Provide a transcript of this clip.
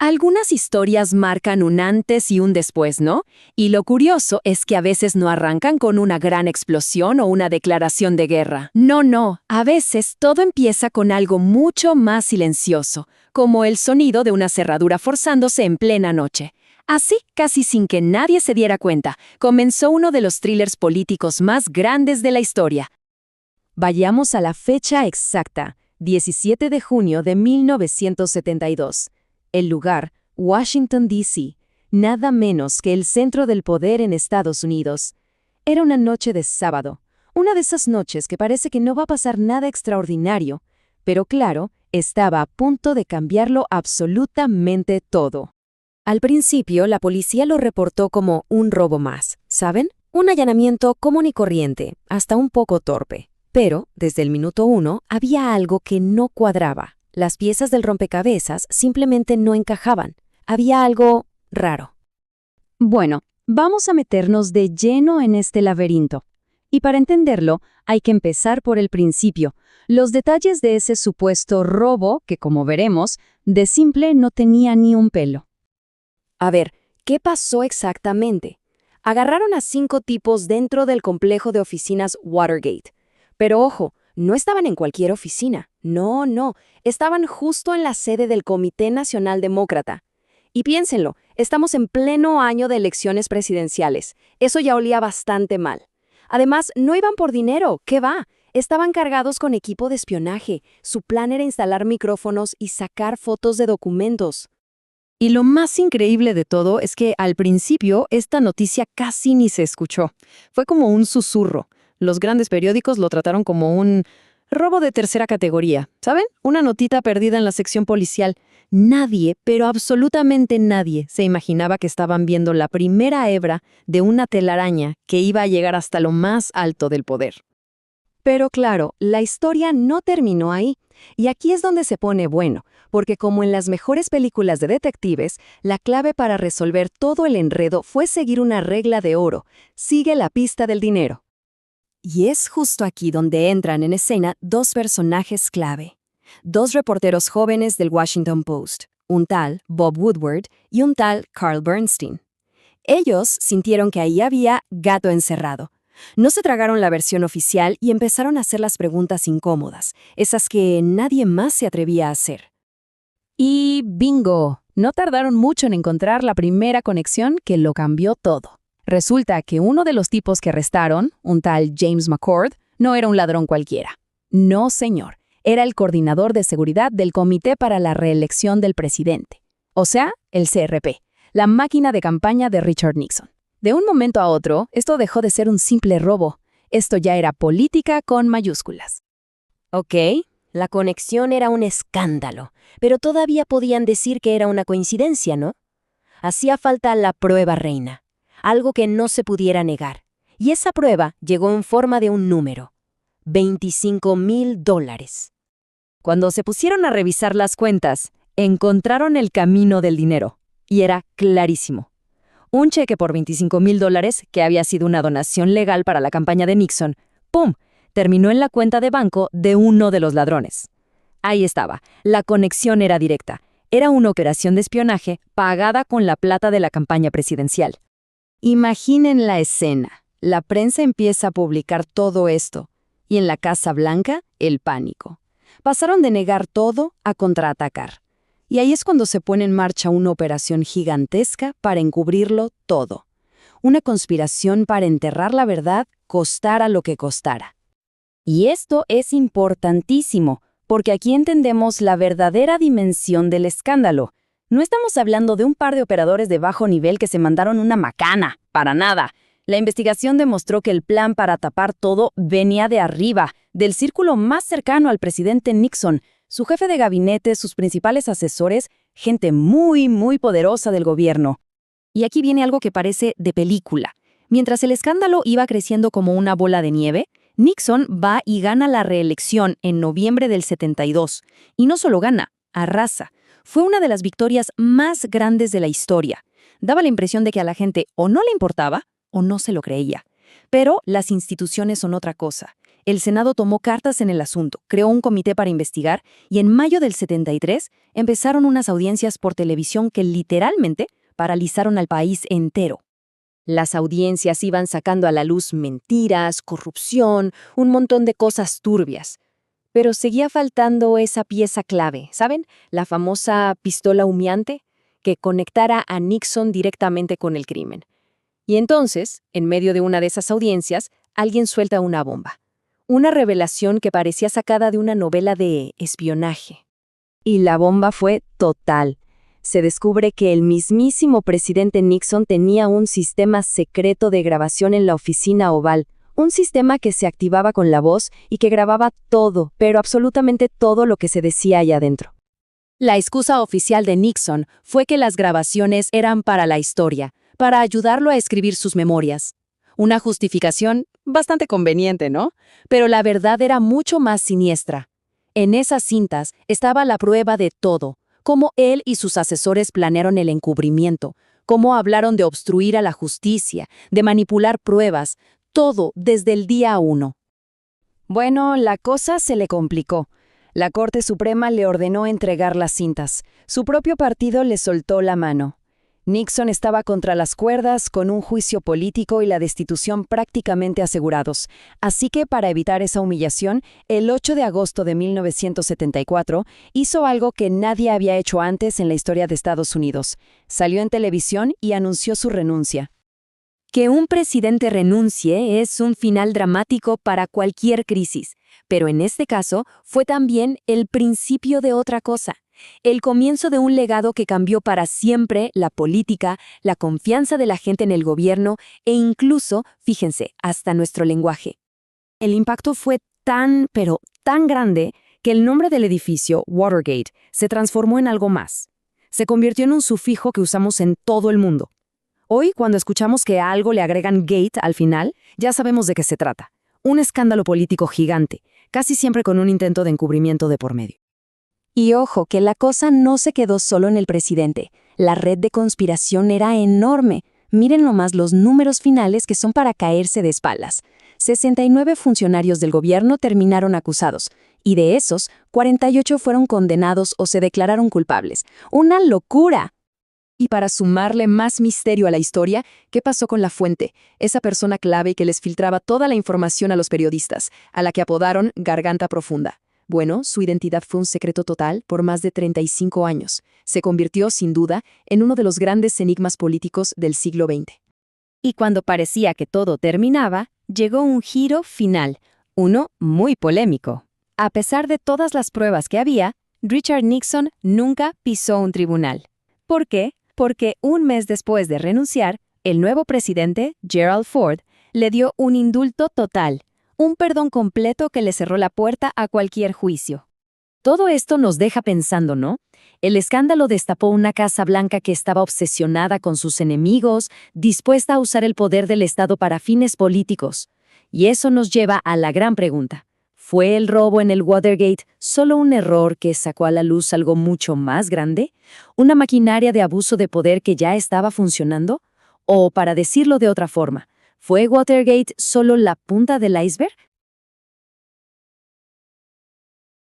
Algunas historias marcan un antes y un después, ¿no? Y lo curioso es que a veces no arrancan con una gran explosión o una declaración de guerra. No, a veces todo empieza con algo mucho más silencioso, como el sonido de una cerradura forzándose en plena noche. Así, casi sin que nadie se diera cuenta, comenzó uno de los thrillers políticos más grandes de la historia. Vayamos a la fecha exacta, 17 de junio de 1972. El lugar, Washington, D.C., nada menos que el centro del poder en Estados Unidos. Era una noche de sábado, una de esas noches que parece que no va a pasar nada extraordinario, pero claro, estaba a punto de cambiarlo absolutamente todo. Al principio, la policía lo reportó como un robo más, ¿saben? Un allanamiento común y corriente, hasta un poco torpe. Pero, desde el minuto 1, había algo que no cuadraba. Las piezas del rompecabezas simplemente no encajaban. Había algo raro. Bueno, vamos a meternos de lleno en este laberinto. Y para entenderlo, hay que empezar por el principio. Los detalles de ese supuesto robo, que como veremos, de simple no tenía ni un pelo. A ver, ¿qué pasó exactamente? Agarraron a 5 tipos dentro del complejo de oficinas Watergate. Pero ojo, no estaban en cualquier oficina. No, estaban justo en la sede del Comité Nacional Demócrata. Y piénsenlo, estamos en pleno año de elecciones presidenciales. Eso ya olía bastante mal. Además, no iban por dinero, ¿qué va? Estaban cargados con equipo de espionaje. Su plan era instalar micrófonos y sacar fotos de documentos. Y lo más increíble de todo es que al principio esta noticia casi ni se escuchó. Fue como un susurro. Los grandes periódicos lo trataron como un robo de tercera categoría, ¿saben? Una notita perdida en la sección policial. Nadie, pero absolutamente nadie, se imaginaba que estaban viendo la primera hebra de una telaraña que iba a llegar hasta lo más alto del poder. Pero claro, la historia no terminó ahí. Y aquí es donde se pone bueno, porque como en las mejores películas de detectives, la clave para resolver todo el enredo fue seguir una regla de oro: sigue la pista del dinero. Y es justo aquí donde entran en escena 2 personajes clave. 2 reporteros jóvenes del Washington Post, un tal Bob Woodward y un tal Carl Bernstein. Ellos sintieron que ahí había gato encerrado. No se tragaron la versión oficial y empezaron a hacer las preguntas incómodas, esas que nadie más se atrevía a hacer. Y bingo, no tardaron mucho en encontrar la primera conexión que lo cambió todo. Resulta que uno de los tipos que arrestaron, un tal James McCord, no era un ladrón cualquiera. No, señor. Era el coordinador de seguridad del Comité para la Reelección del Presidente. O sea, el CRP, la máquina de campaña de Richard Nixon. De un momento a otro, esto dejó de ser un simple robo. Esto ya era política con mayúsculas. Ok, la conexión era un escándalo, pero todavía podían decir que era una coincidencia, ¿no? Hacía falta la prueba reina. Algo que no se pudiera negar. Y esa prueba llegó en forma de un número: $25,000. Cuando se pusieron a revisar las cuentas, encontraron el camino del dinero. Y era clarísimo. Un cheque por $25,000, que había sido una donación legal para la campaña de Nixon, ¡pum!, terminó en la cuenta de banco de uno de los ladrones. Ahí estaba, la conexión era directa. Era una operación de espionaje pagada con la plata de la campaña presidencial. Imaginen la escena. La prensa empieza a publicar todo esto. Y en la Casa Blanca, el pánico. Pasaron de negar todo a contraatacar. Y ahí es cuando se pone en marcha una operación gigantesca para encubrirlo todo. Una conspiración para enterrar la verdad, costara lo que costara. Y esto es importantísimo, porque aquí entendemos la verdadera dimensión del escándalo. No estamos hablando de un par de operadores de bajo nivel que se mandaron una macana, para nada. La investigación demostró que el plan para tapar todo venía de arriba, del círculo más cercano al presidente Nixon, su jefe de gabinete, sus principales asesores, gente muy poderosa del gobierno. Y aquí viene algo que parece de película. Mientras el escándalo iba creciendo como una bola de nieve, Nixon va y gana la reelección en noviembre del 72. Y no solo gana, arrasa. Fue una de las victorias más grandes de la historia. Daba la impresión de que a la gente o no le importaba o no se lo creía. Pero las instituciones son otra cosa. El Senado tomó cartas en el asunto, creó un comité para investigar y en mayo del 73 empezaron unas audiencias por televisión que literalmente paralizaron al país entero. Las audiencias iban sacando a la luz mentiras, corrupción, un montón de cosas turbias. Pero seguía faltando esa pieza clave, ¿saben? La famosa pistola humeante que conectara a Nixon directamente con el crimen. Y entonces, en medio de una de esas audiencias, alguien suelta una bomba. Una revelación que parecía sacada de una novela de espionaje. Y la bomba fue total. Se descubre que el mismísimo presidente Nixon tenía un sistema secreto de grabación en la oficina Oval, un sistema que se activaba con la voz y que grababa todo, pero absolutamente todo lo que se decía allá adentro. La excusa oficial de Nixon fue que las grabaciones eran para la historia, para ayudarlo a escribir sus memorias. Una justificación bastante conveniente, ¿no? Pero la verdad era mucho más siniestra. En esas cintas estaba la prueba de todo, cómo él y sus asesores planearon el encubrimiento, cómo hablaron de obstruir a la justicia, de manipular pruebas, todo desde el día 1. Bueno, la cosa se le complicó. La Corte Suprema le ordenó entregar las cintas. Su propio partido le soltó la mano. Nixon estaba contra las cuerdas con un juicio político y la destitución prácticamente asegurados. Así que para evitar esa humillación, el 8 de agosto de 1974 hizo algo que nadie había hecho antes en la historia de Estados Unidos. Salió en televisión y anunció su renuncia. Que un presidente renuncie es un final dramático para cualquier crisis, pero en este caso fue también el principio de otra cosa. El comienzo de un legado que cambió para siempre la política, la confianza de la gente en el gobierno e incluso, fíjense, hasta nuestro lenguaje. El impacto fue tan, pero tan grande que el nombre del edificio, Watergate, se transformó en algo más. Se convirtió en un sufijo que usamos en todo el mundo. Hoy, cuando escuchamos que a algo le agregan gate al final, ya sabemos de qué se trata. Un escándalo político gigante, casi siempre con un intento de encubrimiento de por medio. Y ojo, que la cosa no se quedó solo en el presidente. La red de conspiración era enorme. Miren nomás los números finales que son para caerse de espaldas. 69 funcionarios del gobierno terminaron acusados, y de esos, 48 fueron condenados o se declararon culpables. ¡Una locura! Y para sumarle más misterio a la historia, ¿qué pasó con la fuente? Esa persona clave que les filtraba toda la información a los periodistas, a la que apodaron Garganta Profunda. Bueno, su identidad fue un secreto total por más de 35 años. Se convirtió, sin duda, en uno de los grandes enigmas políticos del siglo XX. Y cuando parecía que todo terminaba, llegó un giro final, uno muy polémico. A pesar de todas las pruebas que había, Richard Nixon nunca pisó un tribunal. ¿Por qué? Porque un mes después de renunciar, el nuevo presidente, Gerald Ford, le dio un indulto total, un perdón completo que le cerró la puerta a cualquier juicio. Todo esto nos deja pensando, ¿no? El escándalo destapó una Casa Blanca que estaba obsesionada con sus enemigos, dispuesta a usar el poder del Estado para fines políticos. Y eso nos lleva a la gran pregunta. ¿Fue el robo en el Watergate solo un error que sacó a la luz algo mucho más grande? ¿Una maquinaria de abuso de poder que ya estaba funcionando? O, para decirlo de otra forma, ¿fue Watergate solo la punta del iceberg?